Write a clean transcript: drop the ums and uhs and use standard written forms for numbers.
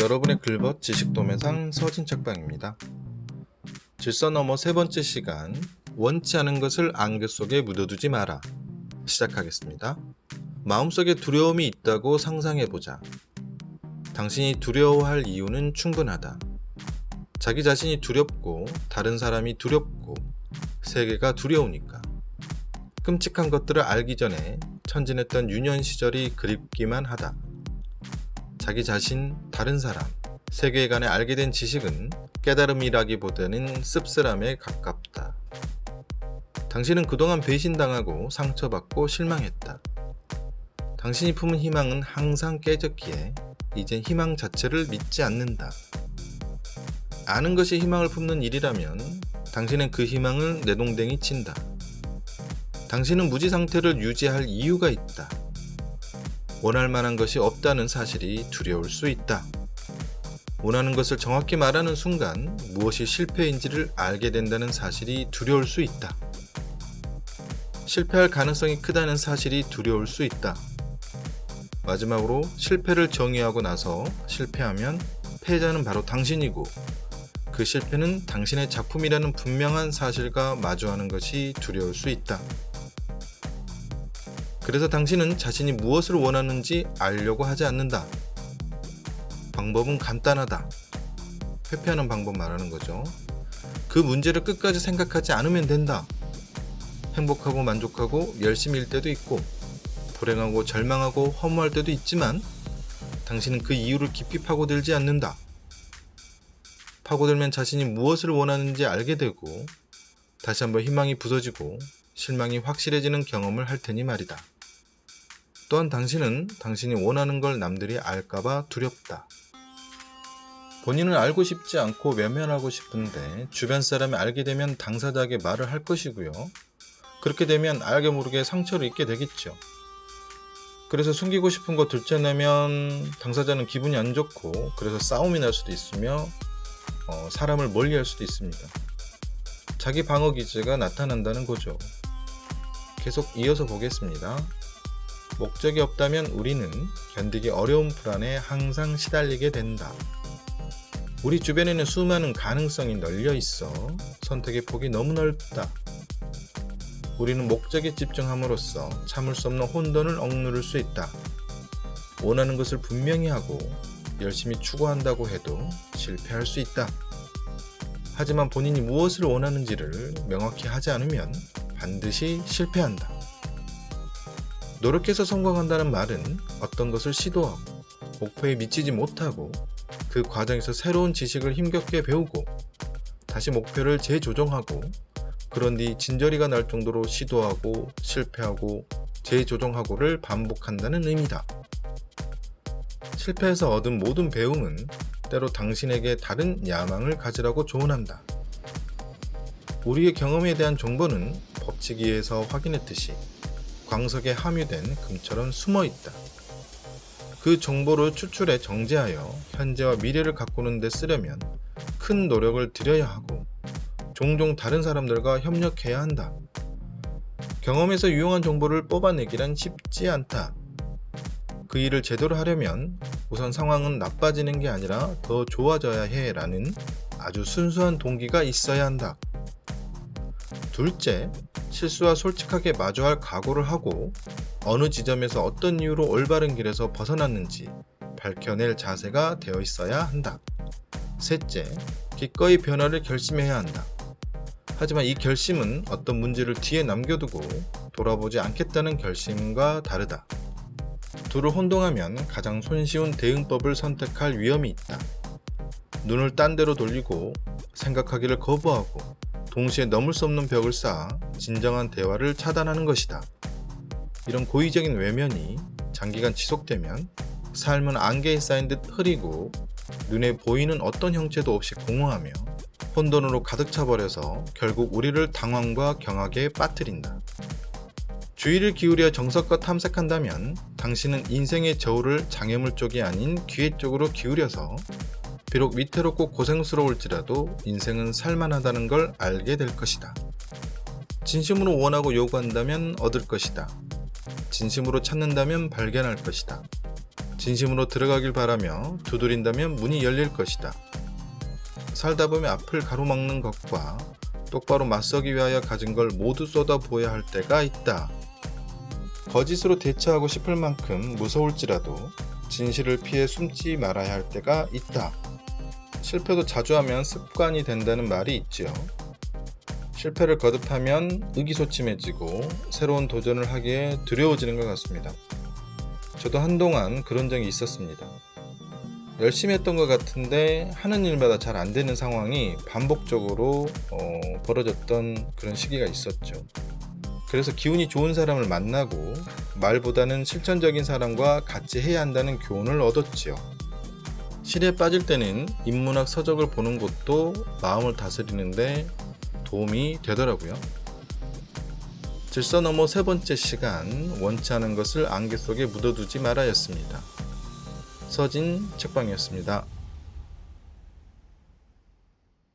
여러분의 글벗 지식도매상 서진책방입니다. 질서 너머 세 번째 시간, 원치 않은 것을 안개 속에 묻어두지 마라. 시작하겠습니다. 마음속에 두려움이 있다고 상상해보자. 당신이 두려워할 이유는 충분하다. 자기 자신이 두렵고 다른 사람이 두렵고 세계가 두려우니까. 끔찍한 것들을 알기 전에 천진했던 유년 시절이 그립기만 하다. 자기 자신, 다른 사람, 세계에 관해 알게 된 지식은 깨달음이라기보다는 씁쓸함에 가깝다. 당신은 그동안 배신당하고 상처받고 실망했다. 당신이 품은 희망은 항상 깨졌기에 이젠 희망 자체를 믿지 않는다. 아는 것이 희망을 품는 일이라면 당신은 그 희망을 내동댕이 친다. 당신은 무지 상태를 유지할 이유가 있다. 원할 만한 것이 없다는 사실이 두려울 수 있다. 원하는 것을 정확히 말하는 순간 무엇이 실패인지를 알게 된다는 사실이 두려울 수 있다. 실패할 가능성이 크다는 사실이 두려울 수 있다. 마지막으로 실패를 정의하고 나서 실패하면 패자는 바로 당신이고 그 실패는 당신의 작품이라는 분명한 사실과 마주하는 것이 두려울 수 있다. 그래서 당신은 자신이 무엇을 원하는지 알려고 하지 않는다. 방법은 간단하다. 회피하는 방법 말하는 거죠. 그 문제를 끝까지 생각하지 않으면 된다. 행복하고 만족하고 열심히 일 때도 있고 불행하고 절망하고 허무할 때도 있지만 당신은 그 이유를 깊이 파고들지 않는다. 파고들면 자신이 무엇을 원하는지 알게 되고 다시 한번 희망이 부서지고 실망이 확실해지는 경험을 할 테니 말이다. 또한 당신은 당신이 원하는 걸 남들이 알까봐 두렵다. 본인은 알고 싶지 않고 외면하고 싶은데 주변 사람이 알게 되면 당사자에게 말을 할 것이고요. 그렇게 되면 알게 모르게 상처를 입게 되겠죠. 그래서 숨기고 싶은 거 들춰내면 당사자는 기분이 안 좋고 그래서 싸움이 날 수도 있으며 사람을 멀리할 수도 있습니다. 자기 방어 기제가 나타난다는 거죠. 계속 이어서 보겠습니다. 목적이 없다면 우리는 견디기 어려운 불안에 항상 시달리게 된다. 우리 주변에는 수많은 가능성이 널려 있어 선택의 폭이 너무 넓다. 우리는 목적에 집중함으로써 참을 수 없는 혼돈을 억누를 수 있다. 원하는 것을 분명히 하고 열심히 추구한다고 해도 실패할 수 있다. 하지만 본인이 무엇을 원하는지를 명확히 하지 않으면 반드시 실패한다. 노력해서 성공한다는 말은 어떤 것을 시도하고 목표에 미치지 못하고 그 과정에서 새로운 지식을 힘겹게 배우고 다시 목표를 재조정하고 그런 뒤 진저리가 날 정도로 시도하고 실패하고 재조정하고를 반복한다는 의미다. 실패해서 얻은 모든 배움은 때로 당신에게 다른 야망을 가지라고 조언한다. 우리의 경험에 대한 정보는 법칙위에서 확인했듯이 광석에 함유된 금처럼 숨어있다. 그 정보를 추출해 정제하여 현재와 미래를 가꾸는 데 쓰려면 큰 노력을 들여야 하고 종종 다른 사람들과 협력해야 한다. 경험에서 유용한 정보를 뽑아내기란 쉽지 않다. 그 일을 제대로 하려면 우선 상황은 나빠지는 게 아니라 더 좋아져야 해 라는 아주 순수한 동기가 있어야 한다. 둘째, 실수와 솔직하게 마주할 각오를 하고 어느 지점에서 어떤 이유로 올바른 길에서 벗어났는지 밝혀낼 자세가 되어 있어야 한다. 셋째, 기꺼이 변화를 결심해야 한다. 하지만 이 결심은 어떤 문제를 뒤에 남겨두고 돌아보지 않겠다는 결심과 다르다. 둘을 혼동하면 가장 손쉬운 대응법을 선택할 위험이 있다. 눈을 딴 데로 돌리고 생각하기를 거부하고 동시에 넘을 수 없는 벽을 쌓아 진정한 대화를 차단하는 것이다. 이런 고의적인 외면이 장기간 지속되면 삶은 안개에 쌓인 듯 흐리고 눈에 보이는 어떤 형체도 없이 공허하며 혼돈으로 가득 차버려서 결국 우리를 당황과 경악에 빠뜨린다. 주의를 기울여 정석껏 탐색한다면 당신은 인생의 저울을 장애물 쪽이 아닌 기회 쪽으로 기울여서 비록 위태롭고 고생스러울지라도 인생은 살만하다는 걸 알게 될 것이다. 진심으로 원하고 요구한다면 얻을 것이다. 진심으로 찾는다면 발견할 것이다. 진심으로 들어가길 바라며 두드린다면 문이 열릴 것이다. 살다 보면 앞을 가로막는 것과 똑바로 맞서기 위하여 가진 걸 모두 쏟아부어야 할 때가 있다. 거짓으로 대처하고 싶을 만큼 무서울지라도 진실을 피해 숨지 말아야 할 때가 있다. 실패도 자주 하면 습관이 된다는 말이 있지요. 실패를 거듭하면 의기소침해지고 새로운 도전을 하기에 두려워지는 것 같습니다. 저도 한동안 그런 적이 있었습니다. 열심히 했던 것 같은데 하는 일마다 잘 안 되는 상황이 반복적으로 벌어졌던 그런 시기가 있었죠. 그래서 기운이 좋은 사람을 만나고 말보다는 실천적인 사람과 같이 해야 한다는 교훈을 얻었지요. 실에 빠질 때는 인문학 서적을 보는 것도 마음을 다스리는데 도움이 되더라고요. 질서 너머 세 번째 시간, 원치 않은 것을 안개 속에 묻어두지 말아였습니다. 서진 책방이었습니다.